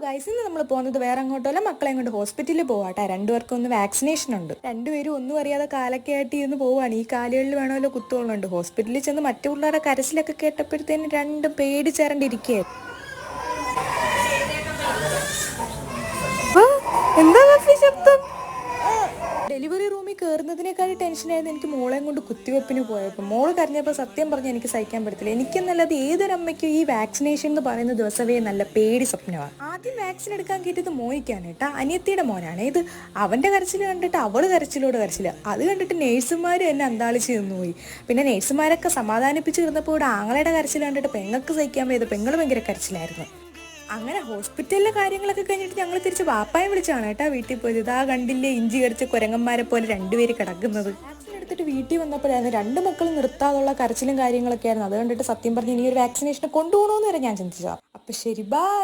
Guys, ഇന്ന് നമ്മൾ പോകുന്നത് വേറെ അങ്ങോട്ടല്ല, മക്കളെ കൊണ്ട് ഹോസ്പിറ്റലിൽ പോവാട്ടെ. രണ്ടുപേർക്കും ഒന്ന് വാക്സിനേഷൻ ഉണ്ട്. രണ്ടുപേരും ഒന്നും അറിയാതെ കാലൊക്കെ ആയിട്ട് ഇന്ന് പോവാണ്. ഈ കാലുകളിൽ വേണമല്ലോ കുത്തുകളുണ്ട്. ഹോസ്പിറ്റലിൽ ചെന്ന് മറ്റു പിള്ളേരുടെ കരച്ചിലൊക്കെ കേട്ടപ്പോഴത്തേന് രണ്ടും പേടിച്ചേരണ്ടിരിക്കുകയായിരുന്നു. എന്താ ശബ്ദം? ഡെലിവറി റൂമിൽ കയറുന്നതിനേക്കാൾ ടെൻഷനായിരുന്നു എനിക്ക് മോളെയും കൊണ്ട് കുത്തിവെപ്പിന് പോയപ്പോൾ. മോള് കരഞ്ഞപ്പോൾ സത്യം പറഞ്ഞാൽ എനിക്ക് സഹിക്കാൻ പറ്റത്തില്ല. എനിക്കെന്നല്ലാതെ ഏതൊരമ്മയ്ക്കും ഈ വാക്സിനേഷൻ എന്ന് പറയുന്ന ദിവസമേ നല്ല പേടി സ്വപ്നമാണ്. ആദ്യം വാക്സിൻ എടുക്കാൻ കിട്ടിയത് മോയിക്കാണ് കേട്ടോ, അനിയത്തിയുടെ മോനാണ്. ഇത് അവൻ്റെ കരച്ചിൽ കണ്ടിട്ട് അവള് കരച്ചിലോട് കരച്ചില്ല. അത് കണ്ടിട്ട് നേഴ്സുമാർ എന്നെ അന്താളിച്ച് നിന്നുപോയി. പിന്നെ നേഴ്സുമാരൊക്കെ സമാധാനിപ്പിച്ച് ഇരുന്നപ്പോൾ ഇവിടെ ആങ്ങളയുടെ കരച്ചിൽ കണ്ടിട്ട് പെങ്ങൾക്ക് സഹിക്കാൻ വയ്യത്. പെങ്ങൾ ഭയങ്കര കരച്ചിലായിരുന്നു. അങ്ങനെ ഹോസ്പിറ്റലിലെ കാര്യങ്ങളൊക്കെ കഴിഞ്ഞിട്ട് ഞങ്ങൾ തിരിച്ച് വാപ്പായം വിളിച്ചാണ് കേട്ടോ വീട്ടിൽ പോയത്. ഇതാ കണ്ടില്ലേ, ഇഞ്ചി കടിച്ച കുരങ്ങന്മാരെ പോലെ രണ്ടുപേര് കിടക്കുന്നത്. വാക്സിൻ എടുത്തിട്ട് വീട്ടിൽ വന്നപ്പോഴായിരുന്നു രണ്ട് മക്കളും നിർത്താതുള്ള കരച്ചിലും കാര്യങ്ങളൊക്കെ ആയിരുന്നു. അത് കണ്ടിട്ട് സത്യം പറഞ്ഞ് ഇനി ഒരു വാക്സിനേഷന് കൊണ്ടുപോകണമെന്ന് വരെ ഞാൻ ചിന്തിച്ചതാണ്. അപ്പൊ ശരി, ബൈ.